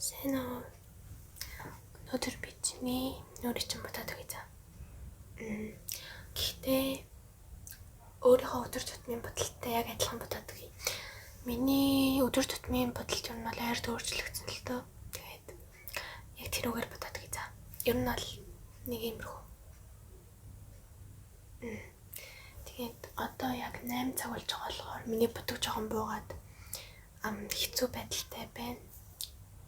Сайн уу. Өнөөдөр би чиний нүүрийг чинь бодоод өгье. Гэхдээ өөрийнхөө өдөр тутмын бодолтой яг адилхан бодоод өгье. Миний өдөр тутмын бодол юм бол ойр төөрчлөгдсөн л дөө. Тэгээд яг тэрүүгээр бодоод өгье. Ер нь бол нэг иймэрхүү. Тэгээд одоо яг 8 цаг болж байгаа болохоор миний бодог жоохон буугаад хэцүү байдалтай байна.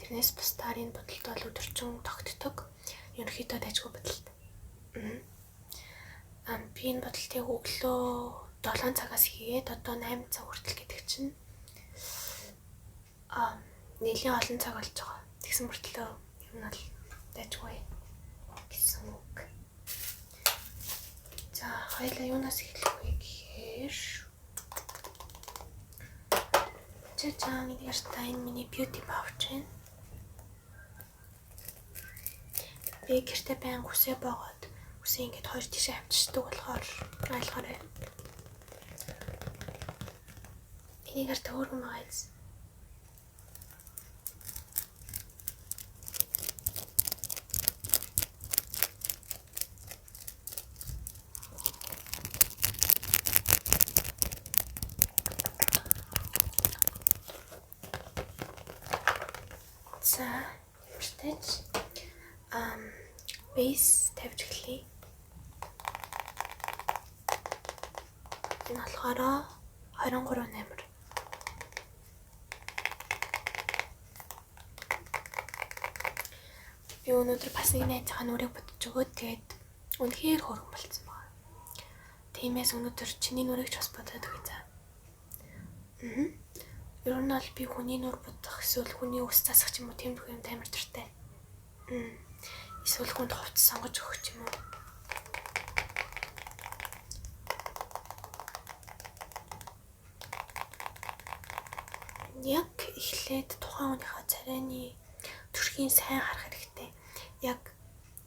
Тэрнээс бусдаар энэ бодолд бол өдөржин тогтдог. Ерөнхийдөө дайггүй бодолд. Би энэ бодолтыг өглөө 7 цагаас хийгээд одоо 8 цаг хүртэл гэдэг чинь нэлээд олон цаг болж байгаа. Тэгсэн мөртлөө юм бол дайггүй гэсэн үг. За хоёлаа юунаас эхлэх вэ гэхээр чачаан нэгэртэй миний beauty pouch байна. Би гэртээ баян хүсээ боогод хүсээ ингээд хоёр тишээ авчирдаг болохоор ойлгоорой. Энийгээр төөргөн байгаа биз. За, ямарч base тавьж эхлэе. Энэ болохоор 23.8. Би өнөөдөр бас нэг найзынхаа нүрийг бодож өгөөд тэгээд үнэхээр хөргөн болцсон байна. Тиймээс өнөөдөр чиний нүрийг ч бас бодоод өгье. Ер нь бол би хүний нүр бодох эсвэл хүний ус засах ч юм уу тийм юм амар дуртай. Эсвэл хүнд хувцас сонгож өгөх юм уу? Яг эхлээд тухайн хүнийхээ царайны төрхийн сайн харах хэрэгтэй. Яг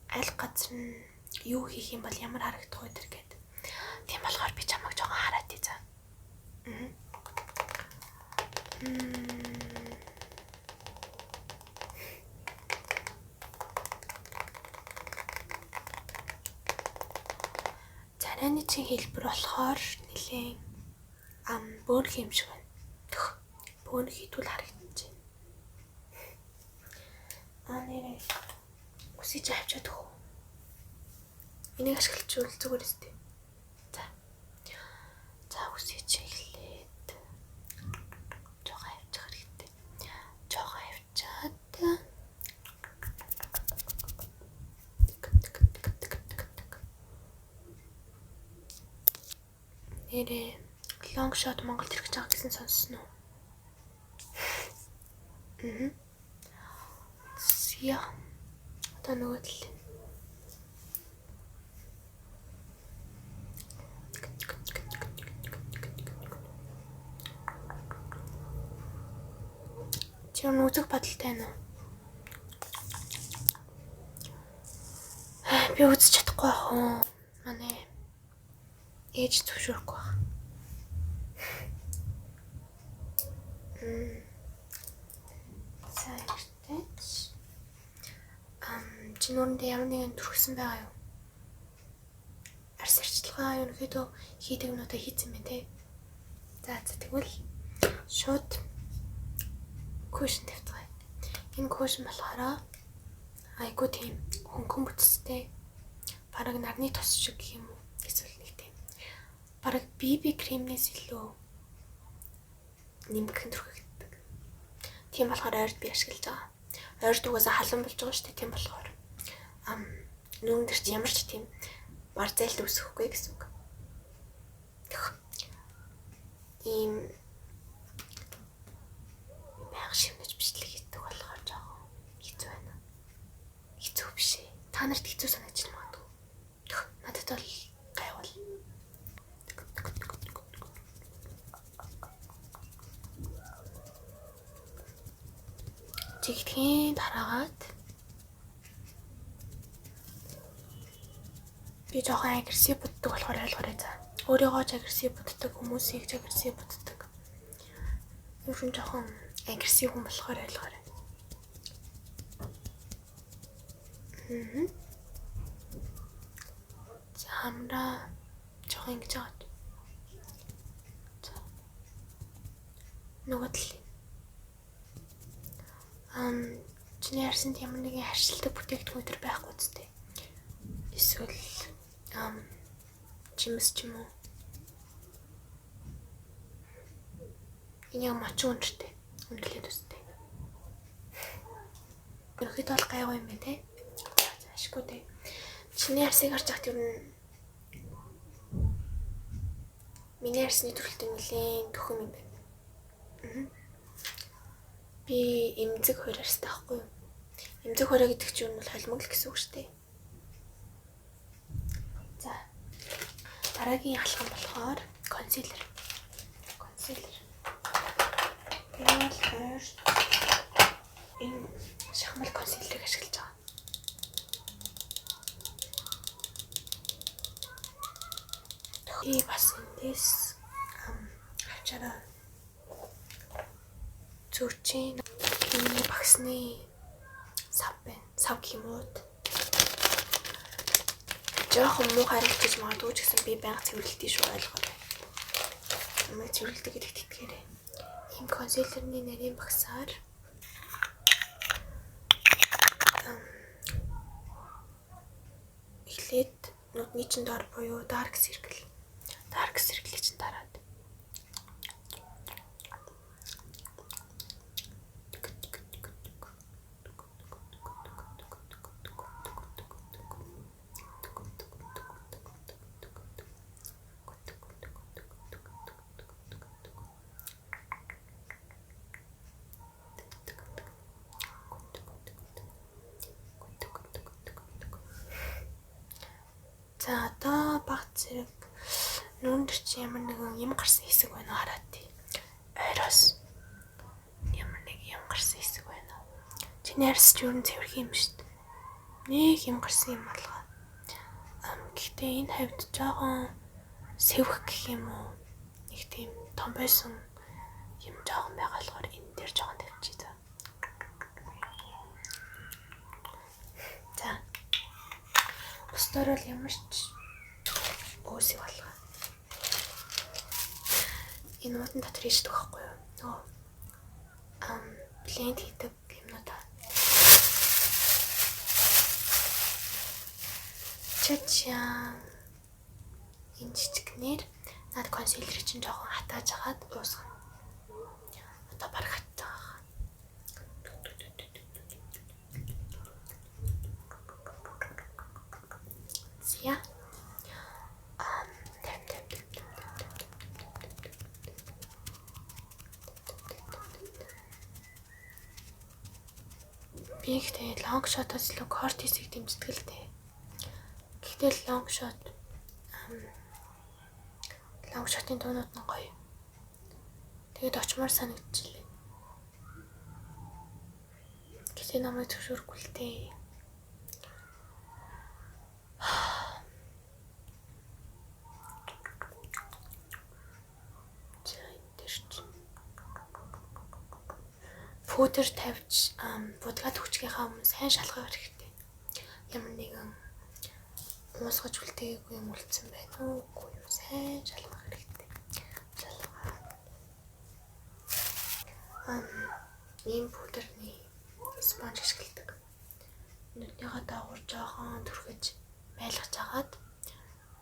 аль газар нь юу хийх юм бол ямар харагдах вэ гэдэг. Тийм болохоор би чамайг жоохон хараад тий за. Царайны чинь хэлбэр болохоор нэлээд бөөнх юм шиг байна. Бөөнх хитүүл харагдаж байна. Нэрээ үсэж авчаад өгөө. Энийг ашиглачвал зүгээр өстэй. За үсэж эхлээд жоохон авчих хэрэгтэй. Жоохон авчаад нэрээ long shot Монголд ирэх гэж байгаа гэсэн сонссон уу? Яа. Одоо нөгөө тал. Чи нүзэг бодолтой байна уу? Би үзэж чадахгүй байх уу? Манай ээж зөвшөөрөхгүй байх. Чи нүрэндээ ямар нэгэн төрхсөн байгаа юу? Арс арчилгаа ерөнхийдөө хийдэг юмудаа хийцэн байна те. За тэгвэл шууд кушн тавьцгаая. Энэ кушн болохоор айгуу тийм хөнгөн бүтцтэй. Бараг нарны тос шиг гэх юм уу? Эсвэл нэг тийм. Бараг BB кремнээс илүү нэмгэн төрхөгддөг. Тийм болохоор ойрд би ашиглаж байгаа. Ойрд угаасаа халуун болж байгаа шүү дээ. Тийм болохоор нүүн дээр чи ямар ч тийм марзайлт үүсэхгүй гэсэн үг. Ийм баян шивнэж бичлэг хийдэг болохоор жоохон хэцүү байна. Хэцүү биш ээ. Та нарт хэцүү санагдаж магадгүй. Надад бол гайвал. Чигтгэн дараагаад би жоохон агрессив боддог болохоор ойлгоорой за. Өөрийгөө ч агрессив боддог, хүмүүсийг ч агрессив боддог. Ер нь жоохон агрессив хүн болохоор ойлгоорой. За хамраа жоох ингэж аваад. За. Нөгөө талын. Чиний харсанд ямар нэгэн харшилдаг бүтээгдэхүүн төр байхгүй зү. Эсвэл чимэс ч юм уу. Энэ юм ачин үнэртэй. Үнэрлээд үстэй. Ерөөхдөө бол гайгүй юм байна те. За ашгүй те. Чиний харсыг харж ахт юу миний харсны төрөлтөнд нэлээд төхөм юм байна. Би эмзэг хоёр харстай байхгүй юу? Эмзэг хороо гэдэг чинь бол холимог л гэсэн үг шүү дээ. За. Дараагийн алхам болохоор консилер. Би бол хоёр энэ шахмал консилерыг ашиглаж байгаа. Би бас эндээс авчаараа зүрчийн миний багсны сав байна. Сав гэмүүд. Жохон муу харагдаж гэж магадгүй ч гэсэн би байнга цэвэрлэлтий шүү ойлгоо. Намайг цэвэрлдэг гэдэгт итгээрэй. Ийм консилерны нарийн багсаар эхлээд нутны чин дор буюу dark circle чинь дараад. За одоо баг зэрэг нүүндэр чи ямар нэгэн юм гарсан хэсэг байна уу хараад тий. Ойроос ямар нэг юм гарсан хэсэг байна уу? Чиний арьс ч юу н цэвэрх юм шүү дээ. Нэг юм гарсан юм болгоо. Гэхдээ энэ хавьд жоохон сэвх гэх юм уу? Нэг тийм том байсан юм жоохон байгаа болохоор энэ дээр жоохон тавьчих. За. Бусдаар бол ямар ч өөсөй болгоо. Энэ нутан дотор иждэг байхгүй юу? Нөгөө бленд хийдэг юмнуудаа. Чачаа энэ жижигнэр над консилер чинь жоохон хатааж агаад уусгана. Одоо бараг хатаа. Зя. Би ихтэй лонг шотоос илүү кортисыг дэмждэг л дээ. Гэхдээ лонг шотын дуунууд нь гоё. Тэгээд очмоор санагдчихлээ. Гэхдээ намайг зөвшөөрөхгүй л дээ. Пудер тавьж будгаад хүчгийнхаа өмнө сайн шалгах хэрэгтэй. Ямар нэгэн уусгаж үлдээгээгүй юм үлдсэн байна уу? Үгүй юу, сайн шалгах хэрэгтэй. Ийм пудерны спонж ашигладаг. Нүднийхээ доогуур жоохон түрхэж байлгаж агаад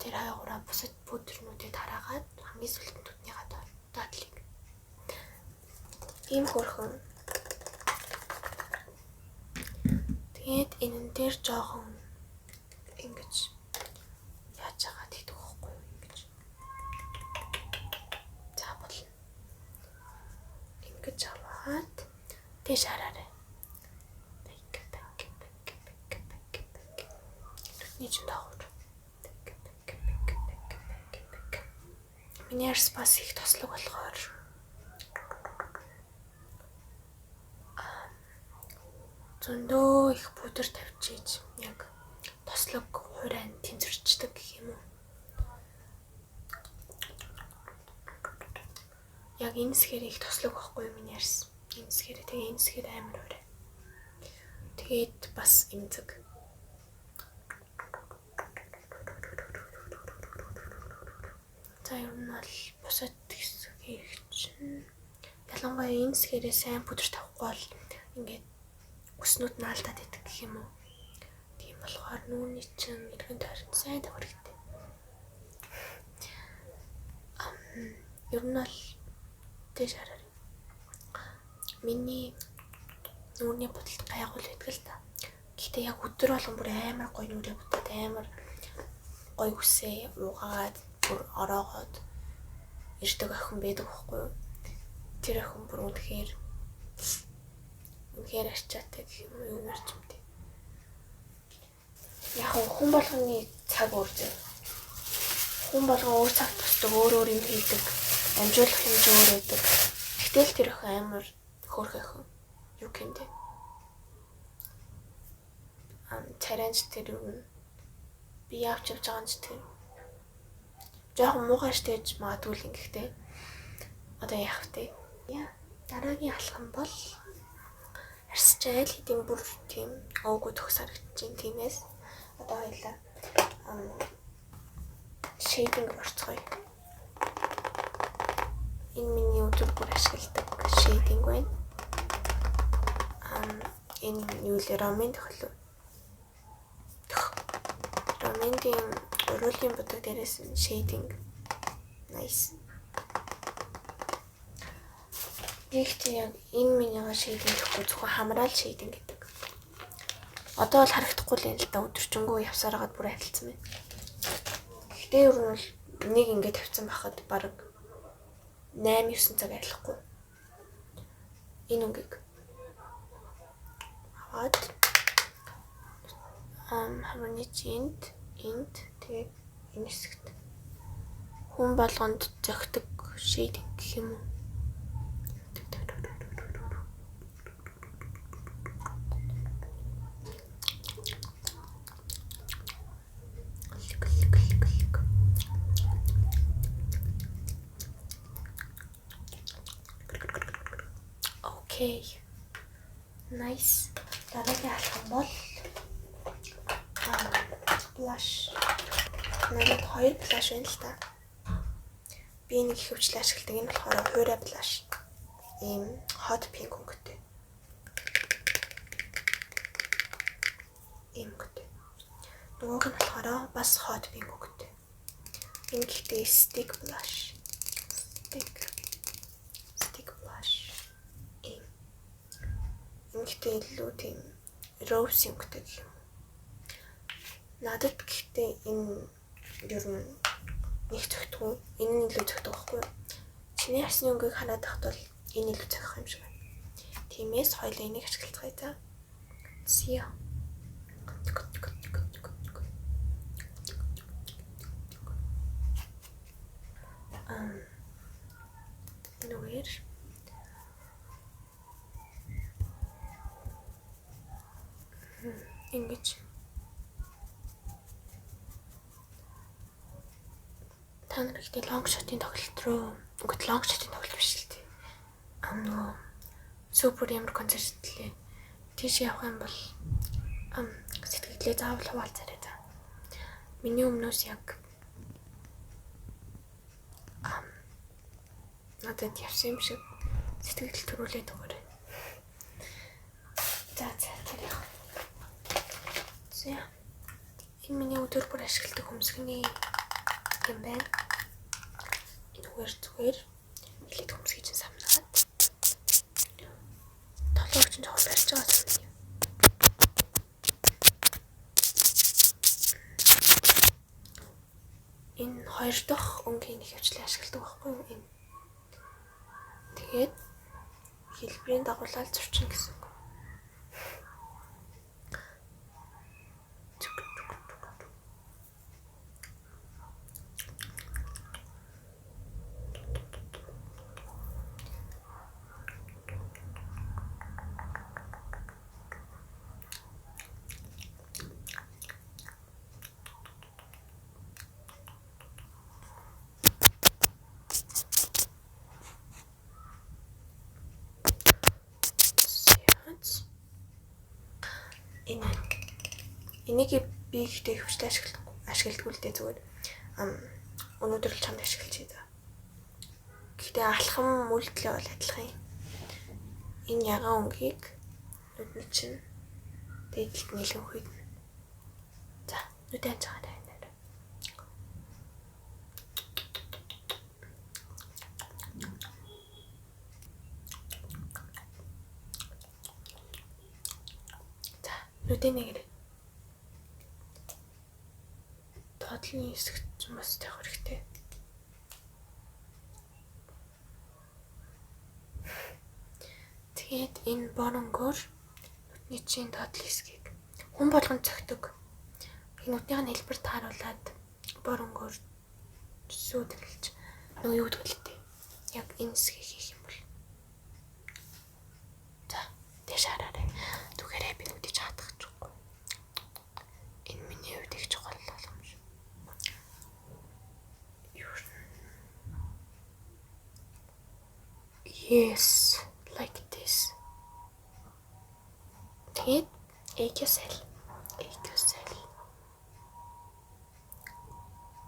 тэр хаягаараа бусад пудернуудыг тараагаад хамгийн сүүлд нүднийхээ доотлыг. Ийм хөрхөн. Тэгээд энэ дээр жоохон ингэж яаж байгаа гэдэг байхгүй юу ингэж. За болно. Ингэж аваад тийш хараарай. Нүдний чинь доогуур. Миний арьс бас их тослог болохоор зөндөө их пудер тавьчихж яг тослог хуурай тэнцвэрчдэг гэх юм уу. Яг энэ сэхэр их тослог байхгүй миний арьс. Энэ сэхэр тэгээ энэ сэхэр амар хуурай. Тэгээд бас эмзэг. За ер нь бол бусад хэсгийг чинь ялангуяа энэ хэсгээрээ сайн пудр тавихгүй бол ингээд өснүүд нь алдаад идэх гэх юм уу. Тийм болохоор нүүний чинь эргэн тойронд сайн тавих хэрэгтэй. Ер нь бол тийш хараа. Миний нүүрний бодолд гайхал байдаг л та. Гэхдээ яг өдөр болгон бүр амар гоё нүрээ бодоод амар гоё үсээ уугаад бүр ороогоод ирдэг охин байдаг байхгүй юу? Тэр охин бүр үнэхээр арчаатай гэх юм уу юу нэрч юм бэ? Яг хүн болгоны цаг өөрчөө. Хүн болгон өөр цагт тусдаг өөр юм хийдэг. Амжуулах хэмжээ өөр байдаг. Гэтэл тэр охин амар хөөрхөн охин. Юу гэмтэй. Таранч тэр юм. Би явж байгаа юм ч тэр. Жохон муухай штэж магадгүй л ингэхтэй. Одоо яах вэ? Яа, дараагийн алхам бол арсчайл хэдийн бүр тийм оогүй төгс харагдаж байна. Тиймээс одоо хоёлаа шейдинг орцгоё. Энэ миний өдөр бүр ашигладаг шейдинг байна. Энэ юу л ромын тохиолоо. Ромын уруулын будаг дээрээс нь шейдинг. Nice. Гэхдээ яг энэ минийга шейдинг гэхгүй зөвхөн хамраал шейдинг гэдэг. Одоо бол харагдахгүй л юм л да өдөржингөө явсараад бүр адилсан байна. Гэхдээ ер нь бол нэг ингэ тавьсан байхад баг 8-9 цаг арилахгүй. Энэ үнгийг аваад хамраны энд тэгээд энэ хэсэгт хүн болгонд зөгтөг шейдинг гэх юм уу? Окей. Nice. Дараагийн алхам бол blush. Надад 2 blush байна л та. Би нэг их хөвчлээ ашигладаг. Энэ болохоор хуурай blush. Ийм hot pink өнгөтэй. Ийм өнгөтэй. Нөгөөх нь болохоор бас hot pink өнгөтэй. Энэ гэхдээ stick blush. Stick blush. Гэхдээ илүү тийм rose өнгөтэй гэх юм. Надад гэхдээ энэ ер нь нэг зөвхөн энэ нь илүү зөвхөн байхгүй юу? Чиний харсны өнгөийг хараад тахт бол энэ илүү зөвхөн юм шиг байна. Тиймээс хоёулаа энийг ашиглацгаая та. Зя. Нүгээр ингэж та нар ихтэй лонг шотын тоглолт руу үгүй лонг шотын тоглолт биш л дээ. Нөгөө супер ямар концерт лээ. Тийш явах юм бол сэтгэлдээ заавал хуваалцаарай та. Миний өмнөөс яг надад явсан юм шиг сэтгэл төрүүлээд өгөөрэй. За тэр яах. За энэ миний өдөр бүр ашигладаг хөмсгний юм байна. Энэ зүгээр хэлээд хөмсгий чинь самнаад толгойг чинь жоохон барьж байгаа юм. Энэ хоёр дахь өнгийн их хвчлээ ашигладаг байхгүй юу? Энэ тэгээд хэлбэрийн дагуулаад зурчин гэсэн үг. Энийг би ихтэй хөвчлээ ашигладаг л дээ зүгээр. Өнөөдөр л чамд ашиглаж байгаа. Гэхдээ алхам үйлдэлээ бол адилхан юм. Энэ ягаан өнгийг нүдний чинь дээдлэлт нийлэн хүйднэ. За, нүдэн цаагаа тавина. За, нүдэн нэгэр. Тодлын хэсэгт ч бас тавих хэрэгтэй. Тэгээд энэ боронгоор нүдний чинь тодлын хэсгийг хүн болгонд цогтөг. Нүднийх нь хэлбэр тааруулаад боронгоор сүйдгэлж нөгөө юу гэдэг лээ. Яг энэ хэсгийг хийх юм бол. За, дэш хараарай. Түгээрээ би нүдийг хатгах чуггүй. Энэ миний хувьд их чухал юм шиг. Yes, like this. Тэгээд эксэл.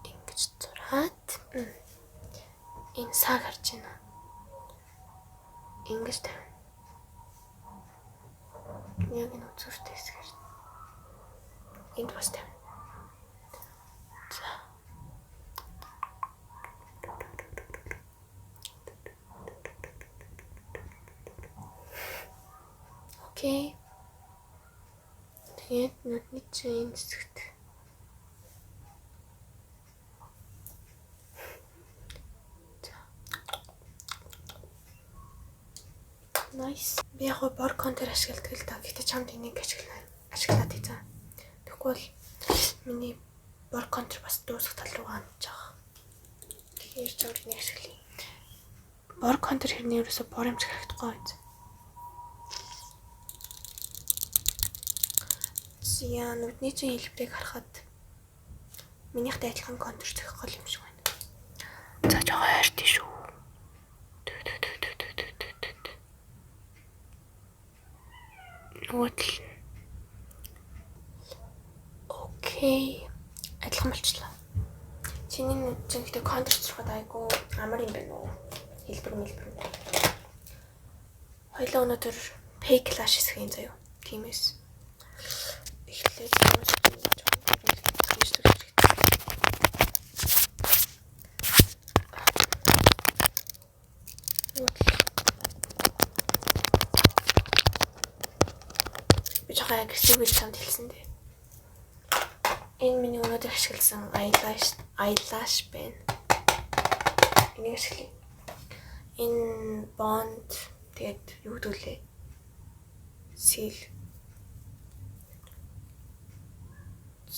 Ингэж зураад энэ саг харж байна. Ингэж тавина. Яг энэ үзүүртэй хэсгээр. Энд бас тавина. За. Окей. Тэгээд нүдний чинь хэсэгт. Nice. Би яг бор контер ашигладаг л да. Гэтэ чамд энийг ашиглаад ийзаа. Тэгвэл бол миний бор контер бас дуусах тал руугаа хандж байгаа. Тэгэхээр чамд энийг ашиглая. Бор контер хэрний ерөөсө бор юмч харагдахгүй байц. Яа, нүдний чинь хэлбэрийг харахад минийхтэй адилхан контур зохих гол юм шиг байна. За жоо хайртай шүү. Нүгэл. Окей. Адилхан болчихлоо. Чиний нүд чинь гэдэг контур зохиход айгу амар юм байна уу? Хэлбэр. Хоёлаа өнөөдөр пей клаш хэсгийн заяа. Тиймээс эхлээд би жоохон агрессив гэж чамд хэлсэн дээ. Энэ миний өнөөдөр ашигласан eyelash байна. Энийг ашиглая. Энэ bond тэгээд юу гэдүүлээ? Seal.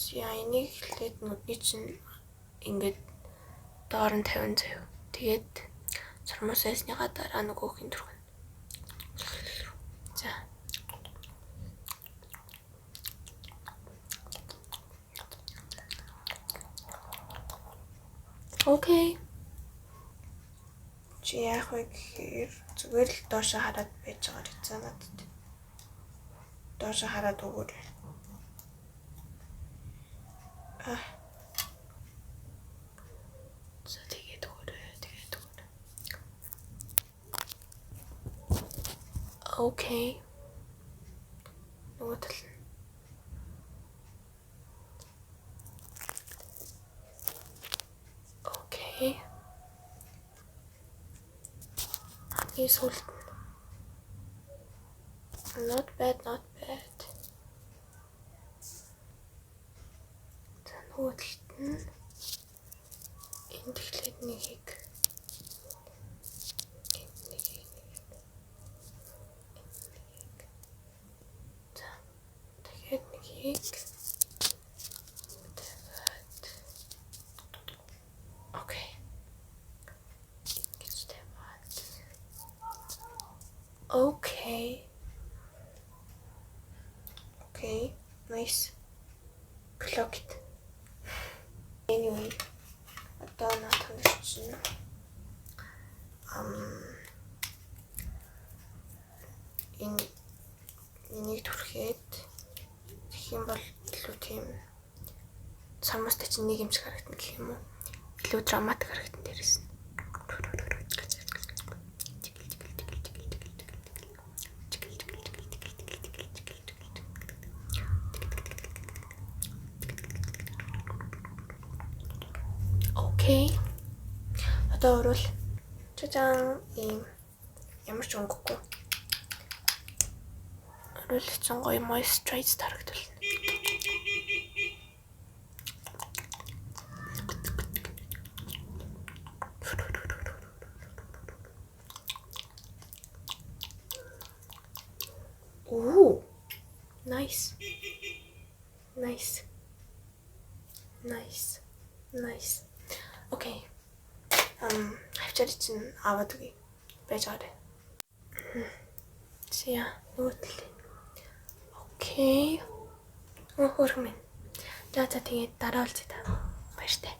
Яа, энийг хэлээд нүдний чинь ингээд доор нь 50 заяа. Тэгээд сурмус айсныгаа дараа нөгөөхийн түргэн. За. Окей. Чи яах вэ гэхээр зүгээр л доошоо хараад байж байгаа гэсэн надад. Доошоо хараад өгөөрэй. За тэгээд өгөөрэй. Окей. Нөгөө тал. Окей. Is hold. Not bad. Нөгөө талд нь энэ тэгэхээр нэгийг за тэгээд нэгийг окей гэж тавиад окей nice clock it. Anyway, одоо надад чинь энийг түрхээд тэгэх юм бол илүү тийм самуустай чинь нэг юм шиг харагдана гэх юм уу. илүү драматик харагдсан дээрээс нь. Окей. Одоо орвол чажаан ийм ямар ч өнгөгүй. Орвол хэцэн гоё moisturize харагдвал. Ooh. Nice. Nice. Nice. Nice. Okay. Хавчаар чинь аваад үгүй. Байж байгаа. Зя, нүгэл. Окей. Хөөрхөн минь. За тэгээд дараа уулзъя та. Баяртай.